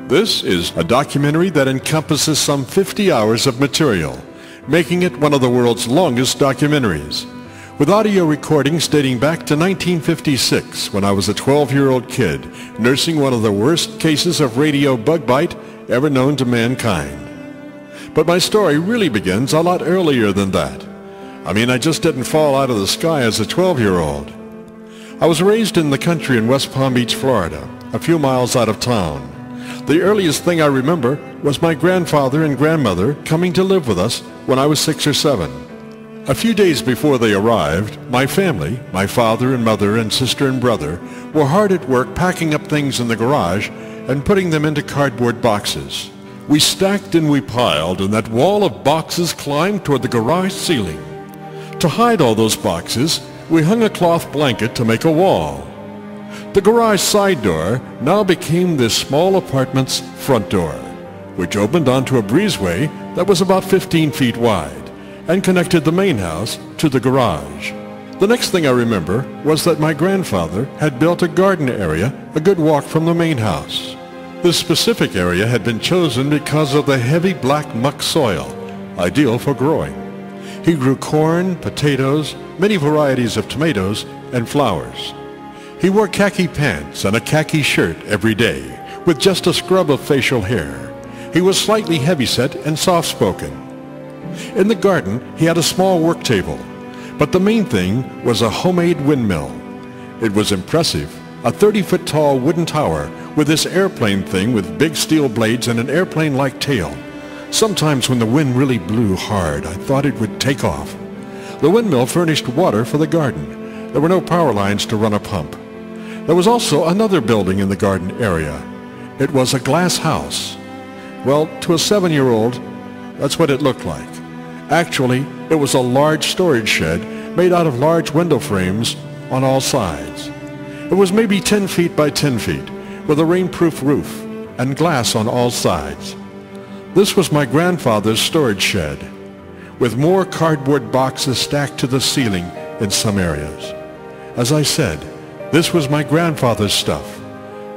This is a documentary that encompasses some 50 hours of material, making it one of the world's longest documentaries, with audio recordings dating back to 1956 when I was a 12-year-old kid nursing one of the worst cases of radio bug bite ever known to mankind. But my story really begins a lot earlier than that. I just didn't fall out of the sky as a 12-year-old. I was raised in the country in West Palm Beach, Florida, a few miles out of town. The earliest thing I remember was my grandfather and grandmother coming to live with us when I was 6 or 7. A few days before they arrived, my family, my father and mother and sister and brother, were hard at work packing up things in the garage and putting them into cardboard boxes. We stacked and we piled, and that wall of boxes climbed toward the garage ceiling. To hide all those boxes, we hung a cloth blanket to make a wall. The garage side door now became this small apartment's front door, which opened onto a breezeway that was about 15 feet wide and connected the main house to the garage. The next thing I remember was that my grandfather had built a garden area a good walk from the main house. This specific area had been chosen because of the heavy black muck soil, ideal for growing. He grew corn, potatoes, many varieties of tomatoes, and flowers. He wore khaki pants and a khaki shirt every day, with just a scrub of facial hair. He was slightly heavyset and soft-spoken. In the garden, he had a small work table, but the main thing was a homemade windmill. It was impressive, a 30-foot tall wooden tower with this airplane thing with big steel blades and an airplane-like tail. Sometimes when the wind really blew hard, I thought it would take off. The windmill furnished water for the garden. There were no power lines to run a pump. There was also another building in the garden area. It was a glass house. Well, to a 7-year-old, that's what it looked like. Actually, it was a large storage shed made out of large window frames on all sides. It was maybe 10 feet by 10 feet, with a rainproof roof and glass on all sides. This was my grandfather's storage shed, with more cardboard boxes stacked to the ceiling in some areas. As I said, this was my grandfather's stuff,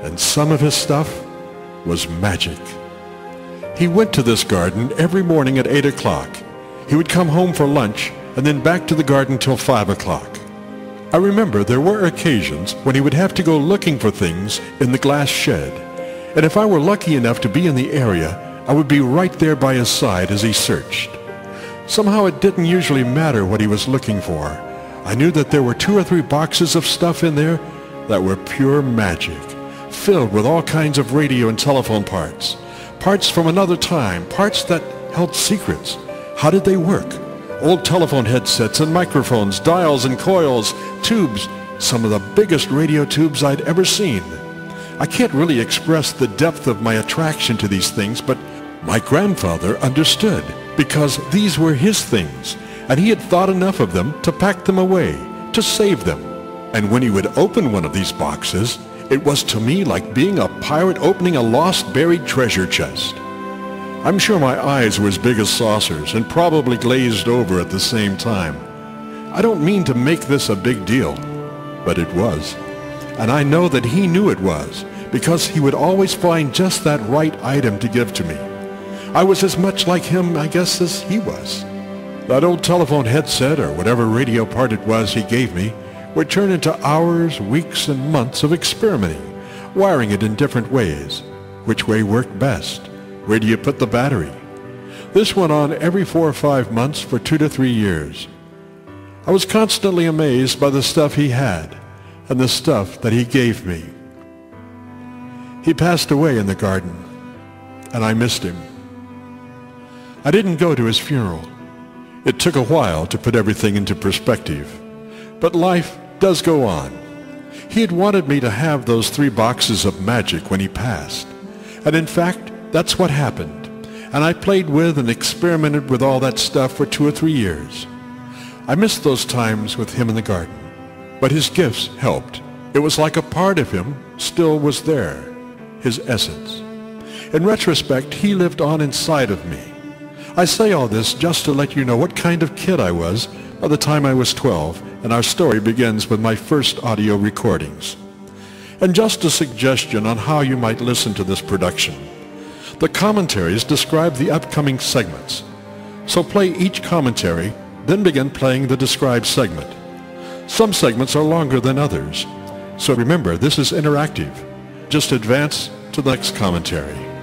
and some of his stuff was magic. He went to this garden every morning at 8 o'clock. He would come home for lunch and then back to the garden till 5 o'clock. I remember there were occasions when he would have to go looking for things in the glass shed, and if I were lucky enough to be in the area, I would be right there by his side as he searched. Somehow it didn't usually matter what he was looking for. I knew that there were 2 or 3 boxes of stuff in there that were pure magic, filled with all kinds of radio and telephone parts. Parts from another time, parts that held secrets. How did they work? Old telephone headsets and microphones, dials and coils, tubes, some of the biggest radio tubes I'd ever seen. I can't really express the depth of my attraction to these things, but my grandfather understood, because these were his things, and he had thought enough of them to pack them away, to save them. And when he would open one of these boxes, it was to me like being a pirate opening a lost buried treasure chest. I'm sure my eyes were as big as saucers and probably glazed over at the same time. I don't mean to make this a big deal, but it was. And I know that he knew it was, because he would always find just that right item to give to me. I was as much like him, I guess, as he was. That old telephone headset, or whatever radio part it was he gave me, would turn into hours, weeks, and months of experimenting, wiring it in different ways. Which way worked best? Where do you put the battery? This went on every 4 or 5 months for 2 to 3 years. I was constantly amazed by the stuff he had and the stuff that he gave me. He passed away in the garden, and I missed him. I didn't go to his funeral. It took a while to put everything into perspective, but life does go on. He had wanted me to have those 3 boxes of magic when he passed, and in fact, that's what happened, and I played with and experimented with all that stuff for 2 or 3 years. I missed those times with him in the garden, but his gifts helped. It was like a part of him still was there, his essence. In retrospect, he lived on inside of me. I say all this just to let you know what kind of kid I was by the time I was 12, and our story begins with my first audio recordings. And just a suggestion on how you might listen to this production. The commentaries describe the upcoming segments. So play each commentary, then begin playing the described segment. Some segments are longer than others. So remember, this is interactive. Just advance to the next commentary.